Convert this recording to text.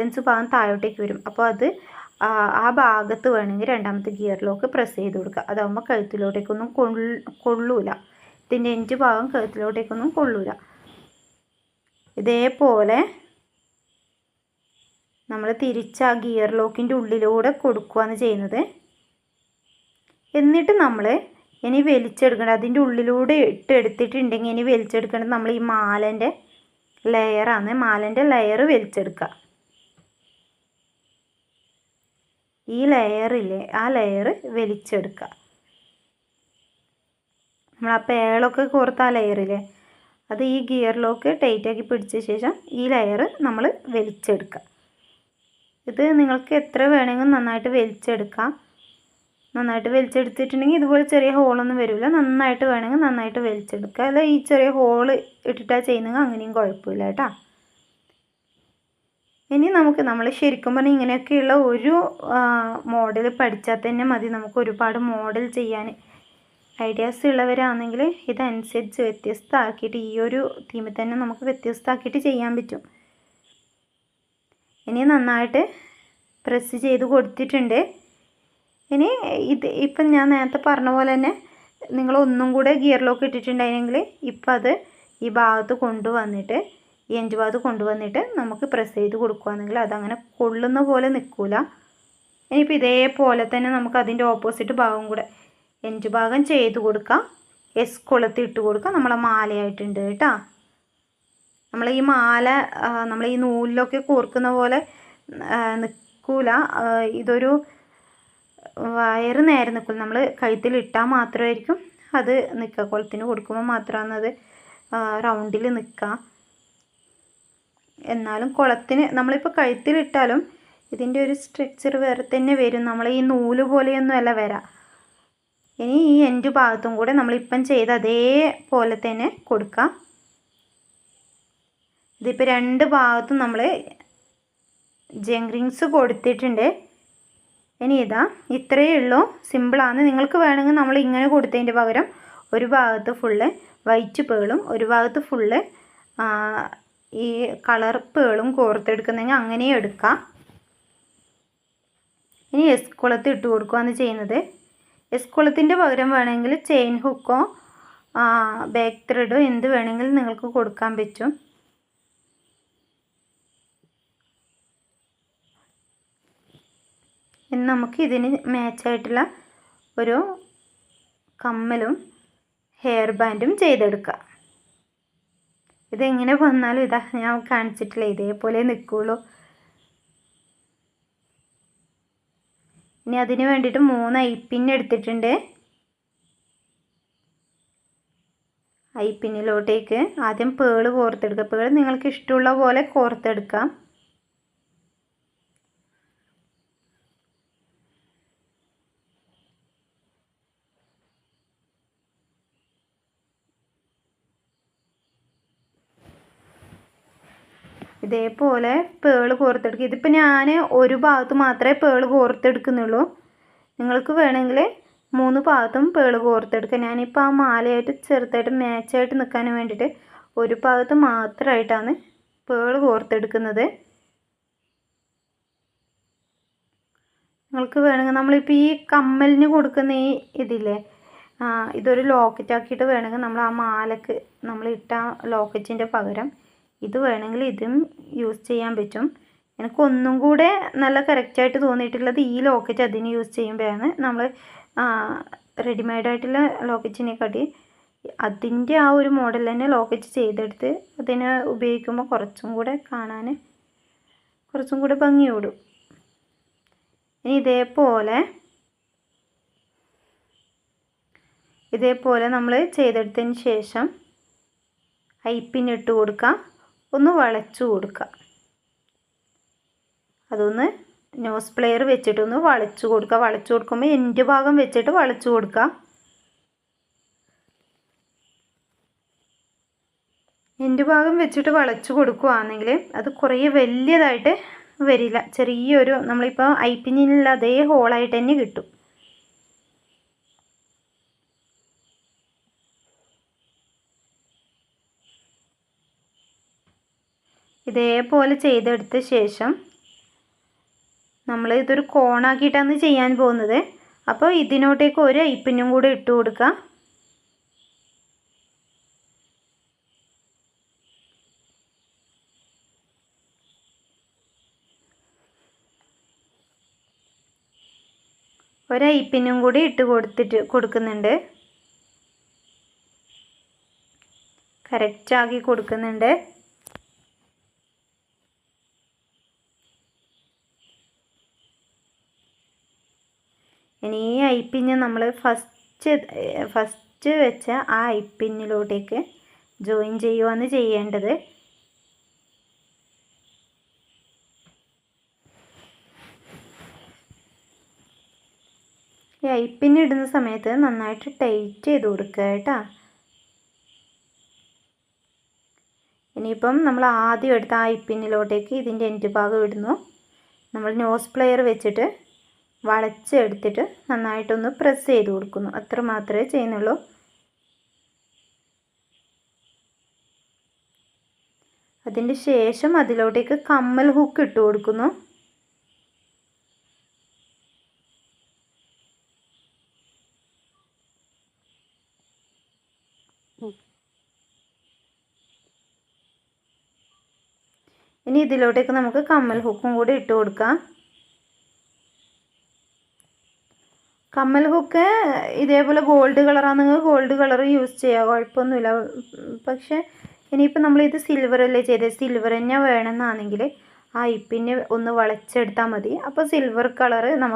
Suspense ഭാഗം താഴോട്ടേക്ക് വരും. അപ്പോൾ അത് ആ ഭാഗത്ത് വേണമെങ്കിൽ രണ്ടാമത്തെ ഗിയർ ലോക്ക് പ്രസ് ചെയ്ത് കൊടുക്കുക. അതാകുമ്പോൾ കഴുത്തിലോട്ടേക്കൊന്നും കൊള്ളൂല. ഇതിൻ്റെ എൻഡ് ഭാഗം കഴുത്തിലോട്ടേക്കൊന്നും കൊള്ളൂല. ഇതേപോലെ നമ്മൾ തിരിച്ച് ആ ഗിയർ ലോക്കിൻ്റെ ഉള്ളിലൂടെ കൊടുക്കുകയാണ് ചെയ്യുന്നത്. എന്നിട്ട് നമ്മൾ ഇനി വലിച്ചെടുക്കേണ്ടത്, അതിൻ്റെ ഉള്ളിലൂടെ എടുത്തിട്ടുണ്ടെങ്കിൽ ഇനി വലിച്ചെടുക്കേണ്ടത് നമ്മൾ ഈ മാലേൻ്റെ ലെയറാണ്. മാലേൻ്റെ ലെയർ വലിച്ചെടുക്കുക. ഈ ലെയറില്ലേ, ആ ലെയർ വലിച്ചെടുക്കുക. നമ്മൾ ആ പേളൊക്കെ കോർത്ത ആ ലെയറില്ലേ, അത് ഈ ഗിയർ ലോക്ക് ടൈറ്റാക്കി പിടിച്ച ശേഷം ഈ ലെയർ നമ്മൾ വലിച്ചെടുക്കുക. ഇത് നിങ്ങൾക്ക് എത്ര വേണമെങ്കിലും നന്നായിട്ട് വലിച്ചെടുക്കാം. നന്നായിട്ട് വലിച്ചെടുത്തിട്ടുണ്ടെങ്കിൽ ഇതുപോലെ ചെറിയ ഹോളൊന്നും വരില്ല. നന്നായിട്ട് വേണമെങ്കിൽ നന്നായിട്ട് വലിച്ചെടുക്കുക. അല്ല ഈ ചെറിയ ഹോള് ഇട്ടിട്ടാണ് ചെയ്യുന്നെങ്കിൽ അങ്ങനെയും കുഴപ്പമില്ല കേട്ടോ. ഇനി നമ്മൾ ശരിക്കും പറഞ്ഞാൽ ഇങ്ങനെയൊക്കെയുള്ള ഒരു മോഡൽ പഠിച്ചാൽ തന്നെ മതി. നമുക്ക് ഒരുപാട് മോഡൽ ചെയ്യാൻ ഐഡിയാസ് ഉള്ളവരാണെങ്കിൽ ഇതനുസരിച്ച് വ്യത്യസ്തമാക്കിയിട്ട് ഈ ഒരു തീമിൽ തന്നെ നമുക്ക് വ്യത്യസ്തമാക്കിയിട്ട് ചെയ്യാൻ പറ്റും. ഇനി നന്നായിട്ട് പ്രസ് ചെയ്ത് കൊടുത്തിട്ടുണ്ട്. ഇനി ഇപ്പം ഞാൻ നേരത്തെ പറഞ്ഞ പോലെ തന്നെ നിങ്ങൾ ഒന്നും കൂടെ ഗിയർ ലോക്ക് ഇട്ടിട്ടുണ്ടായിരുന്നെങ്കിൽ ഇപ്പം അത് ഈ ഭാഗത്ത് കൊണ്ടുവന്നിട്ട് ഈ എൻഡ് ഭാഗത്ത് കൊണ്ടുവന്നിട്ട് നമുക്ക് പ്രസ് ചെയ്ത് കൊടുക്കുകയാണെങ്കിൽ അതങ്ങനെ കൊള്ളുന്ന പോലെ നിൽക്കില്ല. ഇനിയിപ്പോൾ ഇതേപോലെ തന്നെ നമുക്ക് അതിൻ്റെ ഓപ്പോസിറ്റ് ഭാഗം കൂടെ എൻഡ് ഭാഗം ചെയ്ത് കൊടുക്കാം. എസ് കൊളുത്തി ഇട്ട് കൊടുക്കാം. നമ്മളെ മാലയായിട്ടുണ്ട് കേട്ടോ. നമ്മൾ ഈ മാല നമ്മൾ ഈ നൂലിലൊക്കെ കോർക്കുന്ന പോലെ നിൽക്കില്ല. ഇതൊരു വയറ് നേരെ നിൽക്കില്ല. നമ്മൾ കഴുത്തിൽ ഇട്ടാൽ മാത്രമായിരിക്കും അത് നിൽക്കുക. കുളത്തിന് കൊടുക്കുമ്പോൾ മാത്രമാണ് അത് റൗണ്ടിൽ നിൽക്കുക. എന്നാലും കുളത്തിന് നമ്മളിപ്പോൾ കഴുത്തിലിട്ടാലും ഇതിൻ്റെ ഒരു സ്ട്രക്ചർ വേറെ തന്നെ വരും. നമ്മൾ ഈ നൂല് പോലെയൊന്നും അല്ല വരാം. ഇനി ഈ എൻഡ് ഭാഗത്തും കൂടെ നമ്മളിപ്പം ചെയ്ത അതേപോലെ തന്നെ കൊടുക്കാം. ഇതിപ്പോൾ രണ്ട് ഭാഗത്തും നമ്മൾ ജംഗ് റിങ്സ് കൊടുത്തിട്ടുണ്ട്. ഇനി ഇത്രയേ ഉള്ളൂ. സിമ്പിളാണ്. നിങ്ങൾക്ക് വേണമെങ്കിൽ നമ്മൾ ഇങ്ങനെ കൊടുത്തതിൻ്റെ പകരം ഒരു ഭാഗത്ത് ഫുള്ള് വൈറ്റ് പേളും ഒരു ഭാഗത്ത് ഫുള്ള് ഈ കളർ പേളും കോർത്തെടുക്കുന്നെങ്കിൽ അങ്ങനെയും എടുക്കാം. ഇനി എസ് കുളത്ത് ഇട്ട് കൊടുക്കുകയാണ് ചെയ്യുന്നത്. എസ് കുളത്തിൻ്റെ പകരം വേണമെങ്കിൽ ചെയിൻ ഹുക്കോ ബാക്ക് ത്രെഡോ എന്ത് വേണമെങ്കിലും നിങ്ങൾക്ക് കൊടുക്കാൻ പറ്റും. ഇനി നമുക്ക് ഇതിന് മാച്ചായിട്ടുള്ള ഒരു കമ്മലും ഹെയർ ബാൻഡും ചെയ്തെടുക്കാം. ഇതെങ്ങനെ വന്നാലും ഞാൻ കാണിച്ചിട്ടില്ല, ഇതേപോലെ നിൽക്കുകയുള്ളൂ. ഇനി അതിന് വേണ്ടിയിട്ട് 3 ഐപ്പിൻ എടുത്തിട്ടുണ്ട്. ഐപ്പിന്നിലോട്ടേക്ക് ആദ്യം പേള് കോർത്തെടുക്കുക. പേള് നിങ്ങൾക്ക് ഇഷ്ടമുള്ള പോലെ കോർത്തെടുക്കാം. ഇതേപോലെ പേള് കോർത്തെടുക്കുക. ഇതിപ്പോൾ ഞാൻ ഒരു ഭാഗത്ത് മാത്രമേ പേള് കോർത്തെടുക്കുന്നുള്ളൂ. നിങ്ങൾക്ക് വേണമെങ്കിൽ 3 ഭാഗത്തും പേള് കോർത്തെടുക്കുക. ഞാനിപ്പോൾ ആ മാലയായിട്ട് ചെറുതായിട്ട് മാച്ചായിട്ട് നിൽക്കാൻ വേണ്ടിയിട്ട് ഒരു ഭാഗത്ത് മാത്രമായിട്ടാണ് പേള് കോർത്തെടുക്കുന്നത്. നിങ്ങൾക്ക് വേണമെങ്കിൽ നമ്മളിപ്പോൾ ഈ കമ്മലിന് കൊടുക്കുന്ന ഇതില്ലേ, ഇതൊരു ലോക്കറ്റ് ആക്കിയിട്ട് വേണമെങ്കിൽ നമ്മൾ ആ മാലക്ക് നമ്മൾ ഇട്ട ലോക്കറ്റിൻ്റെ പകരം ഇത് വേണമെങ്കിൽ ഇതും യൂസ് ചെയ്യാൻ പറ്റും. എനിക്ക് ഒന്നും കൂടെ നല്ല കറക്റ്റായിട്ട് തോന്നിയിട്ടുള്ളത് ഈ ലോക്കറ്റ് അതിന് യൂസ് ചെയ്യുമ്പോഴാണ്. നമ്മൾ റെഡിമെയ്ഡായിട്ടുള്ള ലോക്കറ്റിനെക്കാട്ടി അതിൻ്റെ ആ ഒരു മോഡൽ തന്നെ ലോക്കറ്റ് ചെയ്തെടുത്ത് അതിനെ ഉപയോഗിക്കുമ്പോൾ കുറച്ചും കൂടെ കാണാൻ കുറച്ചും കൂടെ ഭംഗിയോടും. ഇനി ഇതേപോലെ നമ്മൾ ചെയ്തെടുത്തതിന് ശേഷം ഐപ്പിൻ ഇട്ട് കൊടുക്കുക. ഒന്ന് വളച്ചു കൊടുക്കുക. അതൊന്ന് നോസ് പ്ലെയർ വെച്ചിട്ടൊന്ന് വളച്ചു കൊടുക്കുക. വളച്ചു കൊടുക്കുമ്പോൾ എൻഡ് ഭാഗം വെച്ചിട്ട് വളച്ചു കൊടുക്കുക. എൻഡ് ഭാഗം വെച്ചിട്ട് വളച്ചു കൊടുക്കുകയാണെങ്കിൽ അത് കുറേ വലിയതായിട്ട് വരില്ല. ചെറിയൊരു നമ്മളിപ്പോൾ ഐപ്പിനുള്ള അതേ ഹോളായിട്ട് തന്നെ കിട്ടും. ഇതേപോലെ ചെയ്തെടുത്ത ശേഷം നമ്മൾ ഇതൊരു കോണാക്കിയിട്ടാണ് ചെയ്യാൻ പോകുന്നത്. അപ്പോൾ ഇതിനോട്ടേക്ക് ഒരു ഐപ്പിന്നും കൂടെ ഇട്ട് കൊടുക്കുക. ഒരു ഐപ്പിന്നും കൂടി ഇട്ട് കൊടുക്കുന്നുണ്ട്. കറക്റ്റാക്കി കൊടുക്കുന്നുണ്ട്. ഇനി ഈ ഐപ്പിന്ന് നമ്മൾ ഫസ്റ്റ് വെച്ച ആ ഐപ്പിന്നിലോട്ടേക്ക് ജോയിൻ ചെയ്യുകയാണ് ചെയ്യേണ്ടത്. ഈ ഐപ്പിന്ന് ഇടുന്ന സമയത്ത് നന്നായിട്ട് ടൈറ്റ് ചെയ്ത് കൊടുക്കുക കേട്ടോ. ഇനിയിപ്പം നമ്മൾ ആദ്യം എടുത്ത ആ ഐപ്പിന്നിലോട്ടേക്ക് ഇതിൻ്റെ എൻഡ് ഭാഗം ഇടുന്നു. നമ്മൾ നോസ് പ്ലെയർ വെച്ചിട്ട് വളച്ചെടുത്തിട്ട് നന്നായിട്ടൊന്ന് പ്രസ് ചെയ്ത് കൊടുക്കുന്നു. അത്ര മാത്രമേ ചെയ്യുന്നുള്ളൂ. അതിൻ്റെ ശേഷം അതിലോട്ടേക്ക് കമ്മൽ ഹുക്ക് ഇട്ട് കൊടുക്കുന്നു. ഇനി ഇതിലോട്ടേക്ക് നമുക്ക് കമ്മൽ ഹുക്കും കൂടി ഇട്ട് കൊടുക്കാം. കമ്മൽ ഹുക്ക് ഇതേപോലെ ഗോൾഡ് കളറാണെങ്കിൽ ഗോൾഡ് കളർ യൂസ് ചെയ്യുക, കുഴപ്പമൊന്നുമില്ല. പക്ഷേ ഇനിയിപ്പോൾ നമ്മളിത് സിൽവറല്ലേ ചെയ്തത്, സിൽവർ തന്നെ വേണമെന്നാണെങ്കിൽ ആ ഐപ്പിന് ഒന്ന് വളച്ചെടുത്താൽ മതി. അപ്പോൾ സിൽവർ കളറ് നമുക്ക്